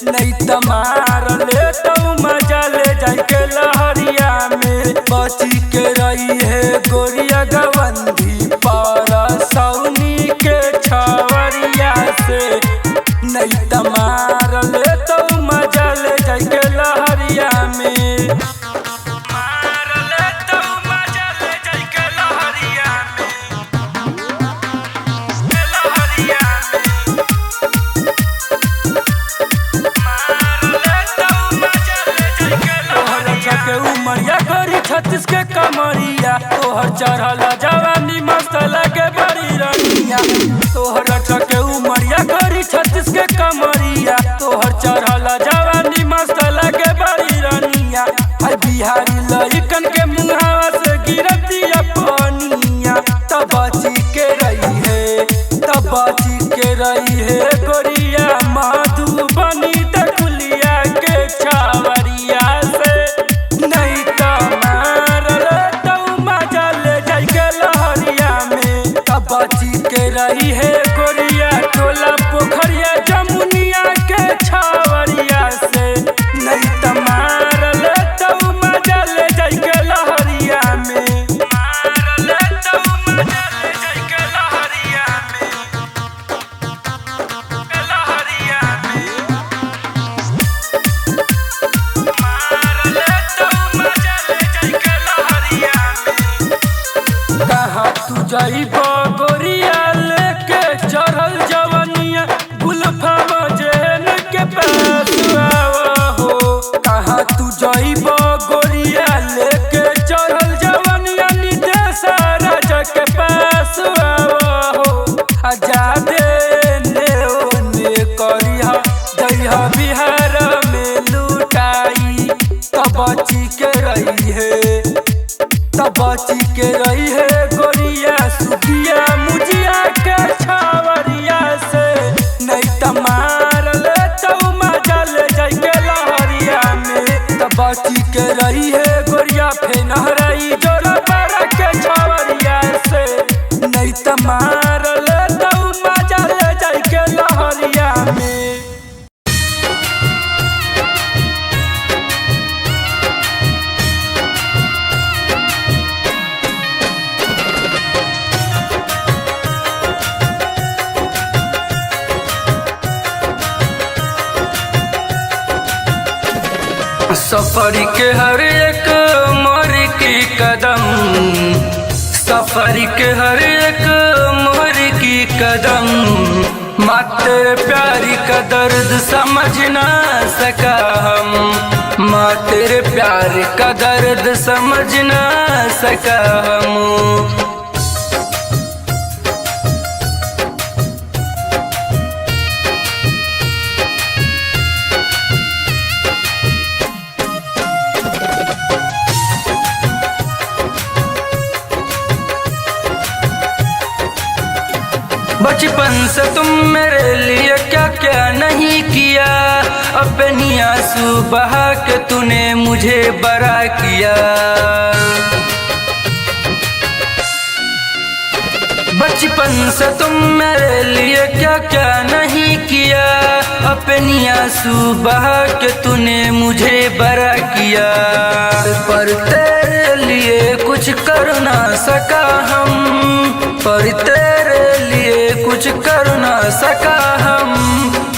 नहीं तमार ले तो मजा ले जाके लहरिया में। बची के रही है गोरिया गवंधी पारा सौनी के छवरिया से। नहीं तमार ले तो मजा ले जाके लहरिया में। मार ले तो मजा ले जाके लहरिया में। लहरिया में मार ले तो मजा ले जाके लहरिया के उमरिया करी 36 के कमरिया। तोहर चढ़ला जवानी मस्त लगे बड़ी रनिया। तोहर के उमरिया करी 36 के कमरिया। तोहर चढ़ला जवानी मस्त लगे बड़ी रनिया। हाय बिहारी लइकन के मुहावा से गिरतिया पानिया। तब बची के रही है, तब बची के रही है गोरिया मधुबनी तकुलिया के छावरिया से। नहीं तमार ले तो मजा ले जाके लहरिया में। तब बची के रही है गोरिया टोला पोखरिया जमुनिया के छावरिया से। नहीं तमार ले तो मजा ले जाके लहरिया में। मार ले तो मजा ले जाके लहरिया में। लहरिया में मार ले तो मजा ले जाके लहरिया में। कहाँ तू जाइबो गोरिया लेके चढ़ल जवनिया गुलफा मजेन के पास आवा हो। कहाँ तू जाइबो गोरिया लेके चढ़ल जवनिया निदेश राजा के पास आवा हो। आजादे ने ओने करिहा जइहा बिहार में लुटाई। तब बची के रही है, तब बची के रही है गोरिया सुखिया मुजिया के छावरिया से। नहीं तमार ले तो मजा ले जाके लहरिया में। तब बची के रही है गोरिया फेनहराई जोरा पारा के छावरिया से। नहीं तमार ले तो मजा ले जाके लहरिया में। सफर के हर एक मोर की कदम, सफर के हर एक मोर की कदम। माँ तेरे प्यारी का दर्द समझ ना सका हम। माँ तेरे प्यार का दर्द समझ ना सका हम। बचपन से तुम मेरे लिए क्या क्या नहीं किया। अपनी आंसू बहा के तूने मुझे बड़ा किया। बचपन से तुम मेरे लिए क्या क्या नहीं किया। अपनी आंसू बहा के तूने मुझे बड़ा किया। पर तेरे लिए कुछ कर ना सका हम। पर तेरे लिए कुछ कर ना सका हम।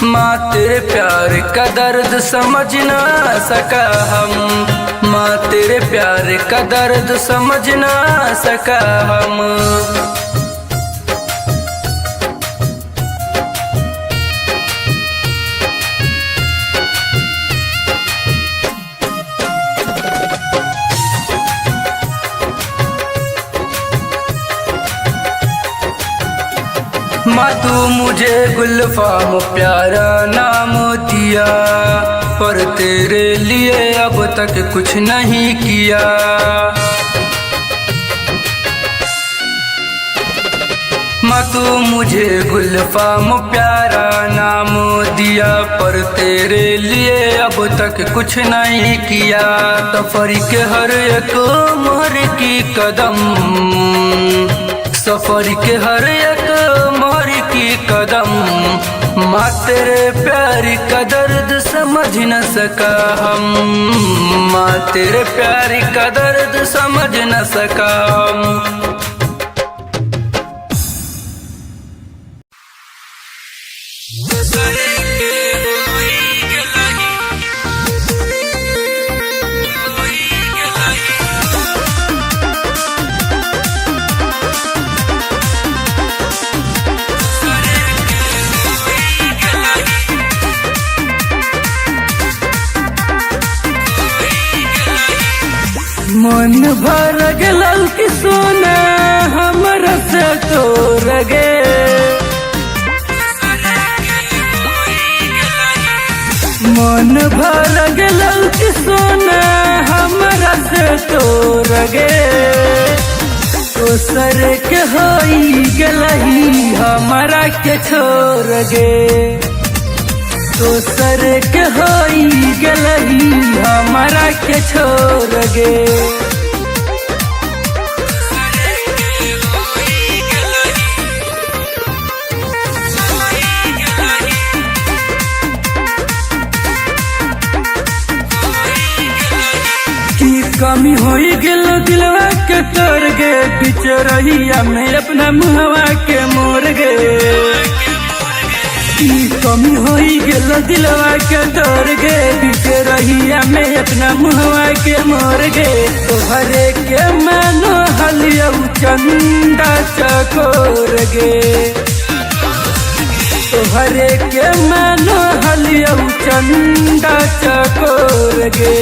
माँ तेरे प्यार का दर्द समझ ना सका हम। माँ तेरे प्यार का दर्द समझ ना सका हम। माँ तू मुझे गुलफाम प्यारा नाम दिया। पर तेरे लिए अब तक कुछ नहीं किया। माँ तू मुझे गुलफाम प्यारा नाम दिया। पर तेरे लिए अब तक कुछ नहीं किया। सफर के हर एक मोड़ की कदम, सफर के हर एक मोड़ की कदम। माँ माँ तेरे प्यार का दर्द समझ न सका हम, माँ तेरे प्यार का दर्द समझ न सका हम। मन भर गलल कि सोना हमरा से तोर गे, मन भर गलल कि सोना हमरा से तोर गे। दोसर के होई गलही हमरा के छोड़ गे, दोसर के होई गलही हमरा के छोड़ गे। कमी होई गेल दिलवा के तोड़ गे, बीच रहिया में अपना मुहवा के मोर गे। कमी होई गेल दिलवा के तोड़ गे, बीच रहिया में अपना मुहवा के मोर गे। तोहरे के मानो हलियौ चंदा चकोर गे, तोहरे के मानो हलियौ चंदा चकोर गे।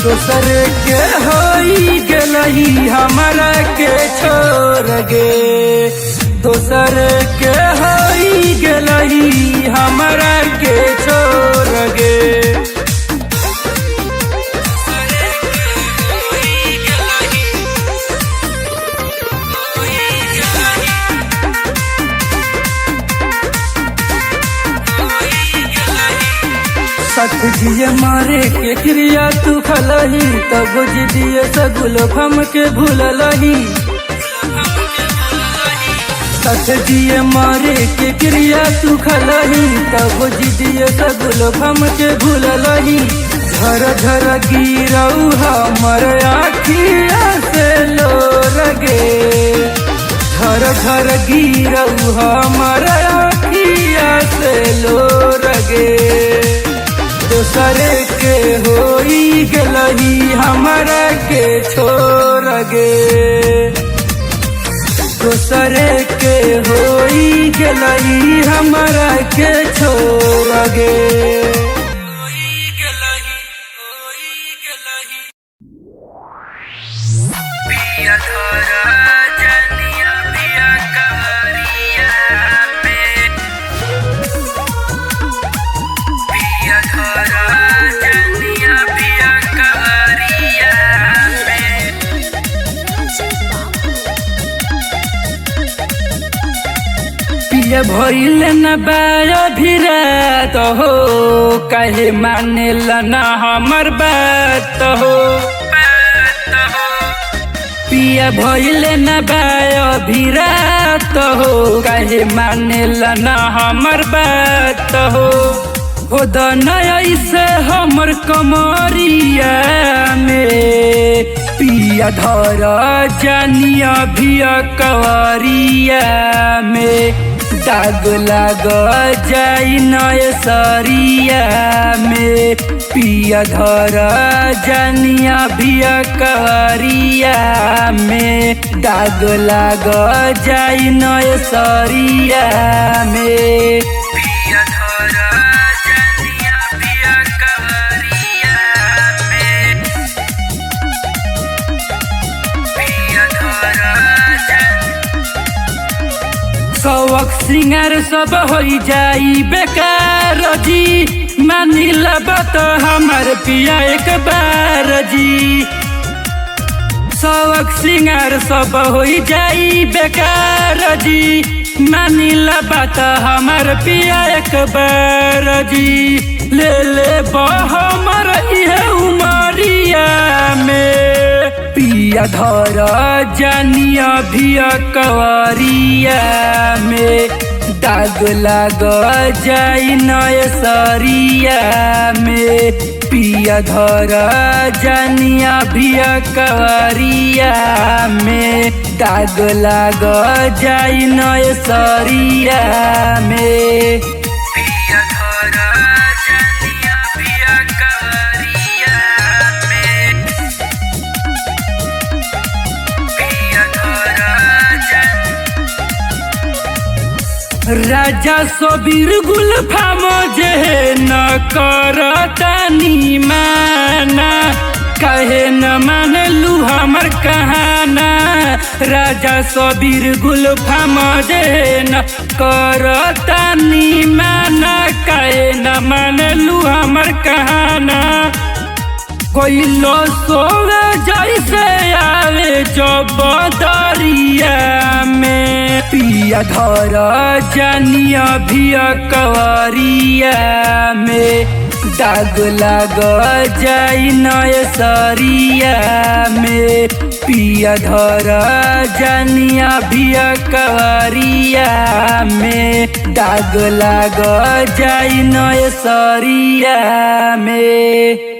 दोसर के होई गलही हमरा के छोड़ गे, दोसर के होई गलही हमरा के छोड़ गे। सख जिए मारे के क्रिया तू खलही, तब जिदिए सगुल हम के भूलही। सख जिए मारे के क्रिया तू खलही, तब जिदिए सगुल हम के भूलही। झर झर गिरऊ हमर आखिया से लोर गे, झर झर गिरऊ हमर आखिया से लोर गे। दोसर के होई गलही हमरा के छोड़ गे, दोसर के होई गलही हमरा के छोड़ गे। पिया तोरा जनिया पिया कवरिया में, पिया तोरा जनिया पिया कवरिया में। पिया भइल न बाया भिरात हो, काहे मानेला ना हमर बात हो। पिया भइल न बाया भिरात हो, काहे मानेला ना हमर बात हो। खुद नई से हमर कमरिया में, पिया धर जानिया भिया कवरिया में। दाग लाग जाई नय सरिया में, पिया धर जानिया भिया कवरिया में। दाग लाग जाई नय सरिया में, पिया धर जानिया भिया कवरिया में। पिया धर शौक सिंगार सब होई जाई बेकार जी, मानिला बात हमार पिया एक बार जी। शौक सिंगार सब होई जाई बेकार जी, मानिला बात हमार पिया एक बार जी। ले ले हमर इहे उमरिया में, पिया धर जानिया भिया कवरिया में। दाग लाग जाई नय सरिया में पिया धर जानिया भिया कवरिया में दाग लाग जाई नय सरिया में पिया धर जानिया भिया कवरिया में पिया धर राजा सबीर गुलफाम जे न करतानी माना कहे न मानलू हमर कहाना राजा सबीर गुलफाम जे न करतानी माना कहे न मानलू हमर कहाना कोई लो सोवे जैसे आवे जो बदरिया में पिया धर जानिया भिया कवरिया में दाग लाग जाई नय सरिया में पिया धर जानिया भिया कवरिया में दाग लाग जाई नय सरिया में।